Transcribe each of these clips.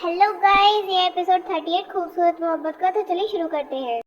Hello guys, ये episode 38 खूबसूरत मोहब्बत का। तो चलिए शुरू करते हैं।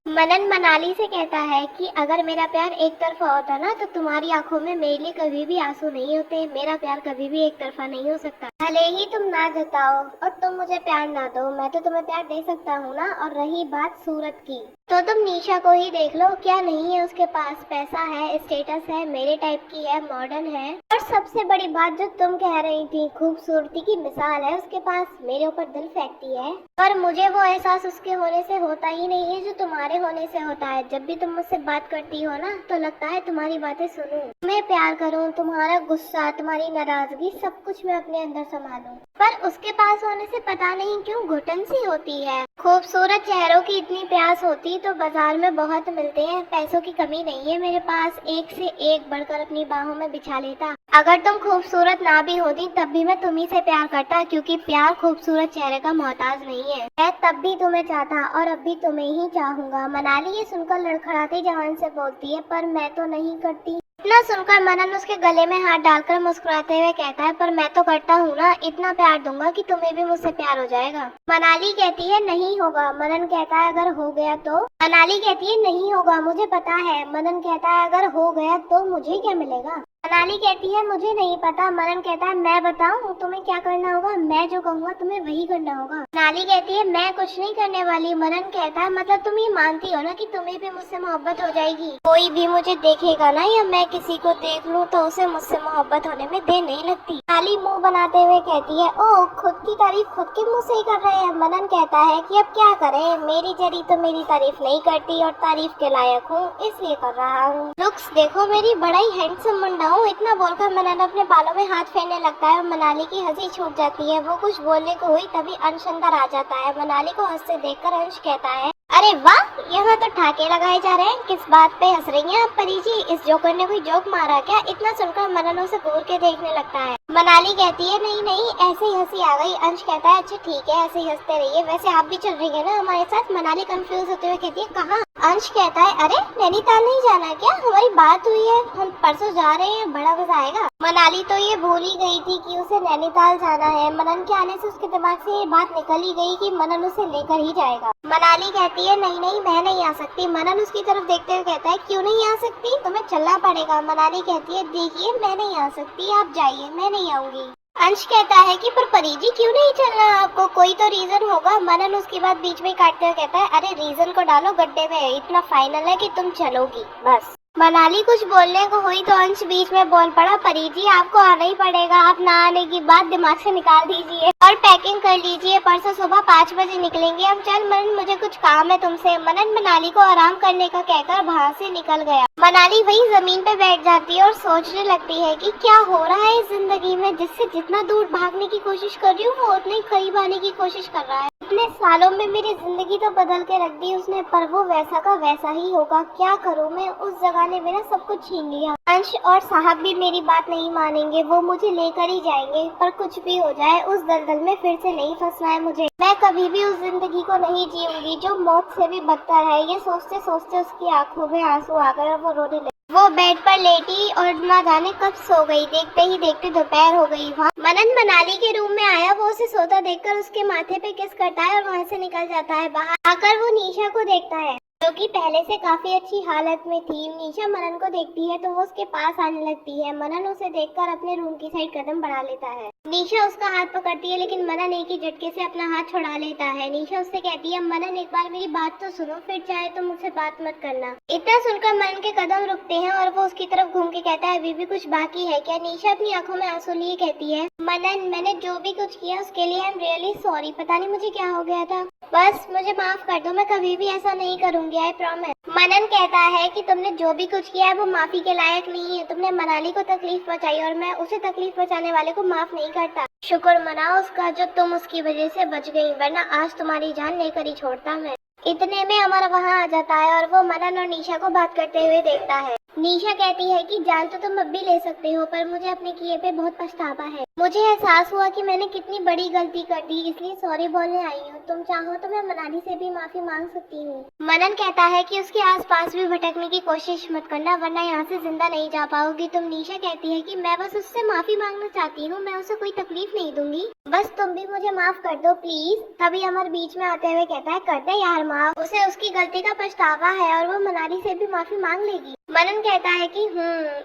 मनन मनाली से कहता है कि अगर मेरा प्यार एक तरफा होता ना तो तुम्हारी आंखों में मेरे लिए कभी भी आंसू नहीं होते। मेरा प्यार कभी भी एक तरफा नहीं हो सकता। भले ही तुम ना जताओ और तुम मुझे प्यार ना दो, मैं तो तुम्हें प्यार दे सकता हूँ ना। और रही बात सूरत की, तो तुम निशा को ही देख लो, क्या नहीं है उसके पास। पैसा है, स्टेटस है, मेरे टाइप की है, मॉडर्न है, और सबसे बड़ी बात जो तुम कह रही थी, खूबसूरती की मिसाल है उसके पास। मेरे ऊपर दिल फेंकती है, पर मुझे वो एहसास उसके होने से होता ही नहीं है जो तुम्हारे होने से होता है। जब भी तुम मुझसे बात करती हो ना तो लगता है तुम्हारी बातें सुनूं, तुम्हें प्यार करूं, तुम्हारा गुस्सा, तुम्हारी नाराजगी, सब कुछ मैं अपने अंदर संभालूं। पर उसके पास होने से पता नहीं क्यों घुटन सी होती है। खूबसूरत चेहरों की इतनी प्यास होती तो बाजार में बहुत मिलते हैं। पैसों की कमी नहीं है मेरे पास, एक से एक बढ़कर अपनी बाहों में बिछा लेता। अगर तुम खूबसूरत ना भी होती तब भी मैं तुम्ही से प्यार करता, क्योंकि प्यार खूबसूरत चेहरे का मोहताज नहीं है। मैं तब भी तुम्हें चाहता और अब भी तुम्हें ही चाहूंगा। मनाली ये सुनकर लड़खड़ाती जवान से बोलती है, पर मैं तो नहीं करती। इतना सुनकर मनन उसके गले में हाथ डालकर मुस्कुराते हुए कहता है, पर मैं तो करता हूँ ना। इतना प्यार दूंगा कि तुम्हें भी मुझसे प्यार हो जाएगा। मनाली कहती है नहीं होगा। मनन कहता है अगर हो गया तो। मनाली कहती है नहीं होगा, मुझे पता है। मनन कहता है अगर हो गया तो मुझे क्या मिलेगा। मनाली कहती है मुझे नहीं पता। मनन कहता है मैं बताऊं तुम्हें क्या करना होगा, मैं जो कहूँगा तुम्हें वही करना होगा। मनाली कहती है मैं कुछ नहीं करने वाली। मनन कहता है मतलब तुम ये मानती हो ना कि तुम्हें भी मुझसे मोहब्बत हो जाएगी। कोई भी मुझे देखेगा ना या मैं किसी को देख लूं तो उसे मुझसे मोहब्बत होने में देर नहीं लगती। मनाली मुंह बनाते हुए कहती है ओ खुद की तारीफ खुद के मुंह से ही कर रहे हैं। मनन कहता है कि अब क्या करें, मेरी जरी तो मेरी तारीफ नहीं करती और तारीफ के लायक हूँ इसलिए कर रहा हूँ। लुक्स देखो मेरी, बड़ा ही हैंडसम मुंडा हूँ। इतना बोलकर मनन अपने बालों में हाथ फेरने लगता है और मनाली की हंसी छूट जाती है। वो कुछ बोलने को हुई तभी अंश अंदर आ जाता है। मनाली को हंसते देखकर अंश कहता है अरे वाह, यहाँ तो ठाके लगाए जा रहे हैं। किस बात पे हंस रही हैं आप परी जी, इस जोकर ने कोई जोक मारा क्या। इतना सुनकर मनन उसे घूर के देखने लगता है। मनाली कहती है नहीं नहीं ऐसे ही हंसी आ गई। अंश कहता है अच्छा ठीक है ऐसे ही हंसते रहिए, वैसे आप भी चल रही है ना हमारे साथ। मनाली कंफ्यूज होते हुए कहती है कहाँ। अंश कहता है अरे नैनीताल नहीं जाना क्या, हमारी बात हुई है, हम परसों जा रहे हैं, बड़ा मजा आएगा। मनाली तो ये भूल ही गई थी कि उसे नैनीताल जाना है। मनन के आने से उसके दिमाग से ये बात निकल ही गई कि मनन उसे लेकर ही जाएगा। मनाली कहती है नहीं नहीं मैं नहीं आ सकती। मनन उसकी तरफ देखते हुए कहता है क्यों नहीं आ सकती, तुम्हें चलना पड़ेगा। मनाली कहती है देखिए मैं नहीं आ सकती, आप जाइए, मैं नहीं आऊंगी। अंश कहता है कि पर परी जी क्यों नहीं चलना आपको, कोई तो रीजन होगा। मनन उसकी बात बीच में काटते हुए कहता है अरे रीजन को डालो गड्ढे में, इतना फाइनल है कि तुम चलोगी बस। मनाली कुछ बोलने को हुई तो अंश बीच में बोल पड़ा परी जी आपको आना ही पड़ेगा, आप ना आने की बात दिमाग से निकाल दीजिए और पैकिंग कर लीजिए, परसों सुबह 5 बजे निकलेंगे हम। चल मनन मुझे कुछ काम है तुमसे। मनन मनाली को आराम करने का कहकर वहाँ से निकल गया। मनाली वही जमीन पे बैठ जाती है और सोचने लगती है कि क्या हो रहा है इस जिंदगी में, जिससे जितना दूर भागने की कोशिश कर रही हूँ वो उतने ही करीब आने की कोशिश कर रहा है। इतने सालों में मेरी जिंदगी तो बदल के रख दी उसने, पर वो वैसा का वैसा ही होगा। क्या करूँ मैं, उस जगह ने मेरा सब कुछ छीन लिया। अंश और साहब भी मेरी बात नहीं मानेंगे, वो मुझे लेकर ही जाएंगे। पर कुछ भी हो जाए उस दलदल में फिर से नहीं फंसना है मुझे। मैं कभी भी उस जिंदगी को नहीं जीऊंगी जो मौत से भी बदतर है। ये सोचते सोचते उसकी आंखों में आंसू आ गए और वो रोने लगी। वो बेड पर लेटी और ना जाने कब सो गई। देखते ही देखते दोपहर हो गई। वहाँ मनन मनाली के रूम में आया, वो उसे सोता देखकर उसके माथे पे किस करता है और वहाँ से निकल जाता है। बाहर आकर वो निशा को देखता है जो कि पहले से काफी अच्छी हालत में थी। निशा मनन को देखती है तो वो उसके पास आने लगती है। मनन उसे देखकर अपने रूम की साइड कदम बढ़ा लेता है। निशा उसका हाथ पकड़ती है लेकिन मनन एक ही झटके से अपना हाथ छुड़ा लेता है। निशा उससे कहती है मनन एक बार मेरी बात तो सुनो, फिर चाहे तो मुझसे बात मत करना। इतना सुनकर मनन के कदम रुकते हैं और वो उसकी तरफ घूम के कहता है अभी भी कुछ बाकी है क्या। निशा अपनी आंखों में आंसू लिए कहती है मनन मैंने जो भी कुछ किया उसके लिए आई एम रियली सॉरी, पता नहीं मुझे क्या हो गया था, बस मुझे माफ कर दो, मैं कभी भी ऐसा नहीं करूंगी, आई प्रॉमिस। मनन कहता है कि तुमने जो भी कुछ किया है वो माफी के लायक नहीं है। तुमने मनाली को तकलीफ पहुंचाई और मैं उसे तकलीफ पहुंचाने वाले को माफ नहीं करता। शुक्र मनाओ उसका जो तुम उसकी वजह से बच गई, वरना आज तुम्हारी जान लेकर ही छोड़ता मैं। इतने में अमर वहाँ आ जाता है और वो मनन और निशा को बात करते हुए देखता है। निशा कहती है कि जान तो तुम अब भी ले सकते हो, पर मुझे अपने किए पे बहुत पछतावा है। मुझे एहसास हुआ कि मैंने कितनी बड़ी गलती कर दी, इसलिए सॉरी बोलने आई हूँ। तुम चाहो तो मैं मनाली से भी माफी मांग सकती हूँ। मनन कहता है कि उसके आसपास भी भटकने की कोशिश मत करना, वरना यहाँ से जिंदा नहीं जा पाओगी तुम। निशा कहती है कि मैं बस उससे माफी मांगना चाहती हूँ, मैं उसे कोई तकलीफ नहीं दूंगी, बस तुम भी मुझे माफ कर दो प्लीज। तभी अमर बीच में आते हुए कहता है, कर दे यार माफ, उसे उसकी गलती का पछतावा है और वो मनाली से भी माफी मांग लेगी। मनन कहता है कि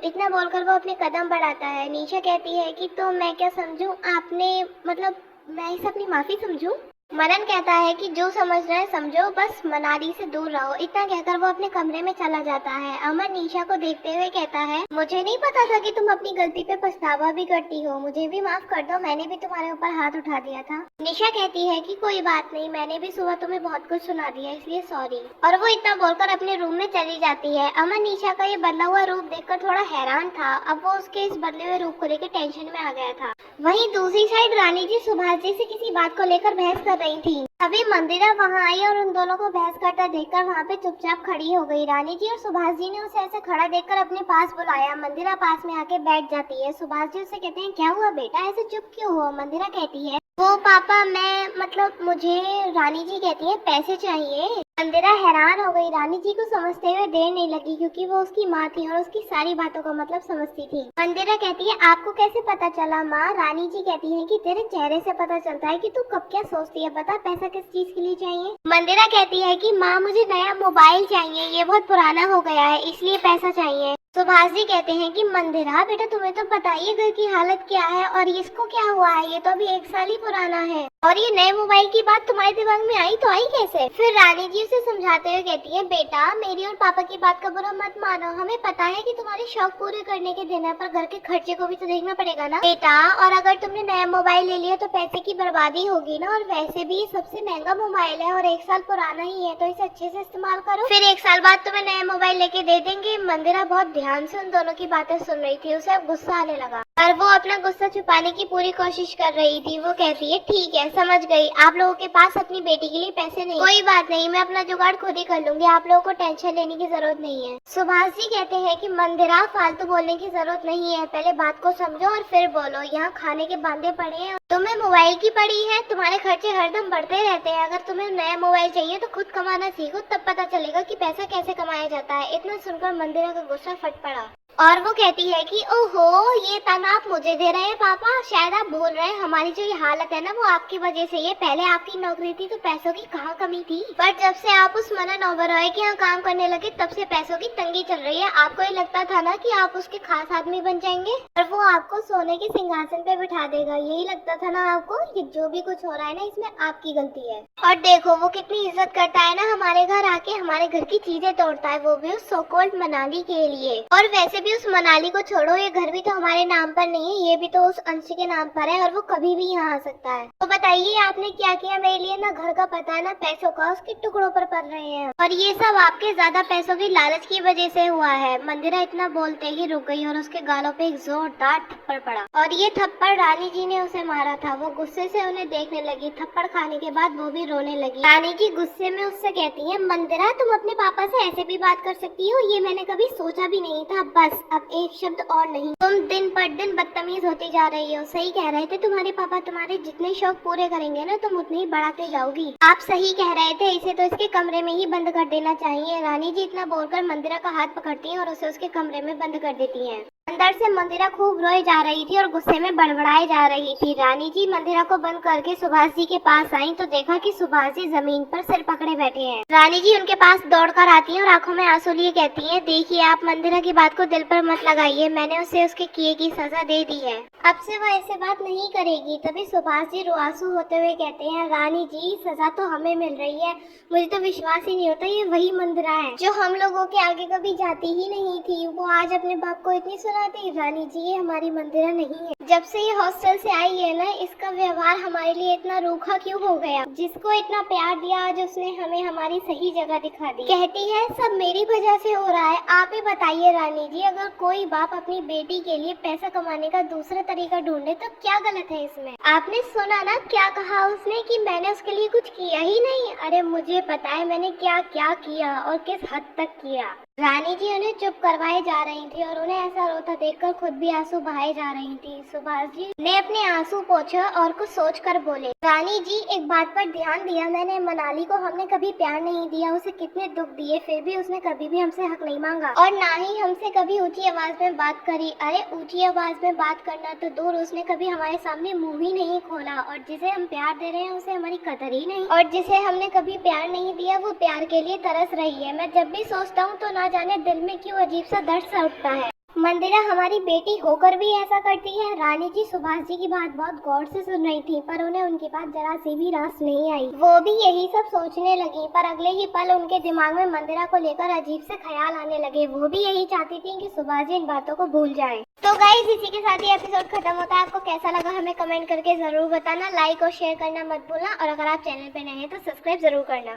इतना बोलकर वो अपने कदम बढ़ाता है। निशा कहती है कि तो मैं क्या समझूं, आपने मतलब मैं इसे अपनी माफी समझूं? मनन कहता है कि जो समझ रहे हैं समझो, बस मनाली से दूर रहो। इतना कहकर वो अपने कमरे में चला जाता है। अमर निशा को देखते हुए कहता है, मुझे नहीं पता था कि तुम अपनी गलती पे पछतावा भी करती हो, मुझे भी माफ कर दो, मैंने भी तुम्हारे ऊपर हाथ उठा दिया था। निशा कहती है कि कोई बात नहीं, मैंने भी सुबह तुम्हें बहुत कुछ सुना दिया, इसलिए सॉरी। और वो इतना बोलकर अपने रूम में चली जाती है। अमर निशा का ये बदला हुआ रूप देखकर थोड़ा हैरान था। अब वो उसके इस बदले हुए रूप को लेकर टेंशन में आ गया था। वहीं दूसरी साइड रानी जी सुभाष जी से किसी बात को लेकर बहस कर रही थी। अभी मंदिरा वहां आई और उन दोनों को बहस करता देखकर वहां पे चुपचाप खड़ी हो गई। रानी जी और सुभाष जी ने उसे ऐसे खड़ा देखकर अपने पास बुलाया। मंदिरा पास में आके बैठ जाती है। सुभाष जी उसे कहते हैं, क्या हुआ बेटा, ऐसे चुप क्यों हो? मंदिरा कहती है, वो पापा मैं मतलब मुझे, रानी जी कहती है, पैसे चाहिए। मंदिरा हैरान हो गई। रानी जी को समझते हुए देर नहीं लगी, क्योंकि वो उसकी माँ थी और उसकी सारी बातों का मतलब समझती थी। मंदिरा कहती है, आपको कैसे पता चला माँ? रानी जी कहती है कि तेरे चेहरे से पता चलता है कि तू कब क्या सोचती है, बता पैसा किस चीज के लिए चाहिए? मंदिरा कहती है कि माँ मुझे नया मोबाइल चाहिए, ये बहुत पुराना हो गया है, इसलिए पैसा चाहिए। सुभाष जी कहते हैं कि मंदिरा बेटा तुम्हें तो पता ही है घर की हालत क्या है, और इसको क्या हुआ है, ये तो अभी 1 साल ही पुराना है, और ये नए मोबाइल की बात तुम्हारे दिमाग में आई तो आई कैसे? फिर रानी जी उसे समझाते हुए कहती है, बेटा मेरी और पापा की बात का बुरा मत मानो, हमें पता है कि तुम्हारे शौक पूरे करने के दिन है, पर घर के खर्चे को भी तो देखना पड़ेगा ना बेटा, और अगर तुमने नया मोबाइल ले लिया तो पैसे की बर्बादी होगी ना, और वैसे भी ये सबसे महंगा मोबाइल है और 1 साल पुराना ही है, तो इसे अच्छे से इस्तेमाल करो, फिर 1 साल बाद तुम्हें नया मोबाइल लेके दे देंगे। मंदिरा बहुत ध्यान से उन दोनों की बातें सुन रही थी। उसे अब गुस्सा आने लगा और वो अपना गुस्सा छुपाने की पूरी कोशिश कर रही थी। वो कहती है, ठीक है समझ गई, आप लोगों के पास अपनी बेटी के लिए पैसे नहीं, कोई बात नहीं, मैं अपना जुगाड़ खुद ही कर लूंगी, आप लोगों को टेंशन लेने की जरूरत नहीं है। सुभाष जी कहते हैं कि मंदिरा फालतू बोलने की जरूरत नहीं है, पहले बात को समझो और फिर बोलो, यहाँ खाने के बांधे पड़े हैं, तुम्हें मोबाइल की पड़ी है, तुम्हारे खर्चे हरदम बढ़ते रहते हैं, अगर तुम्हें नया मोबाइल चाहिए तो खुद कमाना सीखो, तब पता चलेगा कि पैसा कैसे कमाया जाता है। इतना सुनकर मंदिरा का गुस्सा फट पड़ा और वो कहती है कि ओहो ये ताना आप मुझे दे रहे हैं पापा, शायद आप भूल रहे हैं हमारी जो ये हालत है ना वो आपकी वजह से। ये पहले आपकी नौकरी थी तो पैसों की कहाँ कमी थी, पर जब से आप उस मनन ओबेरॉय के यहाँ काम करने लगे तब से पैसों की तंगी चल रही है। आपको ये लगता था ना कि आप उसके खास आदमी बन जाएंगे और वो आपको सोने के सिंहासन पे बिठा देगा, यही लगता था ना आपको? ये जो भी कुछ हो रहा है ना इसमें आपकी गलती है। और देखो वो कितनी इज्जत करता है ना, हमारे घर आके हमारे घर की चीजें तोड़ता है, वो भी उस सो कॉल्ड मनाली के लिए। और वैसे भी उस मनाली को छोड़ो, ये घर भी तो हमारे नाम पर नहीं है, ये भी तो उस अंश के नाम पर है और वो कभी भी यहाँ आ सकता है। तो बताइए आपने क्या किया मेरे लिए? ना घर का पता ना पैसों का उसके टुकड़ों पर पड़ रहे हैं, और ये सब आपके ज्यादा पैसों की लालच की वजह से हुआ है। मंदिरा इतना बोलते ही रुक गई और उसके गालों पे एक जोरदार थप्पड़ पड़ा और ये थप्पड़ रानी जी ने उसे मारा था। वो गुस्से से उन्हें देखने लगी। थप्पड़ खाने के बाद वो भी रोने लगी। रानी जी गुस्से में उससे कहती है, मंदिरा तुम अपने पापा से ऐसे भी बात कर सकती हो, ये मैंने कभी सोचा भी नहीं था, बस अब एक शब्द और नहीं, तुम दिन पर दिन बदतमीज होती जा रही हो। सही कह रहे थे तुम्हारे पापा, तुम्हारे जितने शौक पूरे करेंगे ना तुम उतने ही बढ़ाते जाओगी। आप सही कह रहे थे, इसे तो इसके कमरे में ही बंद कर देना चाहिए। रानी जी इतना बोलकर मंदिरा का हाथ पकड़ती हैं और उसे उसके कमरे में बंद कर देती हैं। अंदर से मंदिरा खूब रोए जा रही थी और गुस्से में बड़बड़ाए जा रही थी। रानी जी मंदिरा को बंद करके सुभाष जी के पास आई तो देखा कि सुभाष जी जमीन पर सिर पकड़े बैठे हैं। रानी जी उनके पास दौड़कर आती हैं और आंखों में आंसू लिए कहती हैं, देखिए आप मंदिरा की बात को दिल पर मत लगाइए, मैंने उसे उसके किए की सजा दे दी है, अब से वो ऐसे बात नहीं करेगी। तभी सुभाष जी रुआंसू होते हुए कहते हैं, रानी जी सजा तो हमें मिल रही है, मुझे तो विश्वास ही नहीं होता ये वही मंदिरा है जो हम लोगों के आगे कभी जाती ही नहीं थी। वो आज अपने बाप को इतनी सुनाती, रानी जी ये हमारी मंदिरा नहीं है। जब से ये हॉस्टल से आई है ना इसका व्यवहार हमारे लिए इतना रूखा क्यों हो गया? जिसको इतना प्यार दिया आज उसने हमें हमारी सही जगह दिखा दी। कहती है सब मेरी वजह से हो रहा है। आप ही बताइए रानी जी, अगर कोई बाप अपनी बेटी के लिए पैसा कमाने का दूसरा तरीका ढूंढे तो क्या गलत है इसमें? आपने सुना ना क्या कहा उसने कि मैंने उसके लिए कुछ किया ही नहीं। अरे मुझे पता है मैंने क्या क्या किया और किस हद तक किया। रानी जी उन्हें चुप करवाए जा रही थी और उन्हें ऐसा रोता देखकर खुद भी आंसू बहाए जा रही थी। सुभाष जी ने अपने आंसू पोंछे और कुछ सोचकर बोले, रानी जी एक बात पर ध्यान दिया मैंने, मनाली को हमने कभी प्यार नहीं दिया, उसे कितने दुख दिए, फिर भी उसने कभी भी हमसे हक नहीं मांगा और ना ही हमसे कभी ऊंची आवाज में बात करी। अरे ऊंची आवाज में बात करना तो दूर, उसने कभी हमारे सामने मुंह ही नहीं खोला। और जिसे हम प्यार दे रहे हैं उसे हमारी कदर ही नहीं, और जिसे हमने कभी प्यार नहीं दिया वो प्यार के लिए तरस रही है। मैं जब भी सोचता हूँ तो ना जाने दिल में क्यों अजीब सा दर्द सा उठता है। मंदिरा हमारी बेटी होकर भी ऐसा करती है। रानी जी सुभाष जी की बात बहुत गौर से सुन रही थी, पर उन्हें उनकी बात जरा सी भी रास नहीं आई। वो भी यही सब सोचने लगी, पर अगले ही पल उनके दिमाग में मंदिरा को लेकर अजीब से ख्याल आने लगे। वो भी यही चाहती थी कि सुभाष जी इन बातों को भूल जाएं। तो गाइस इसी के साथ ही एपिसोड खत्म होता है। आपको कैसा लगा हमें कमेंट करके जरूर बताना, लाइक और शेयर करना मत भूलना, और अगर आप चैनल पे नए हैं तो सब्सक्राइब जरूर करना।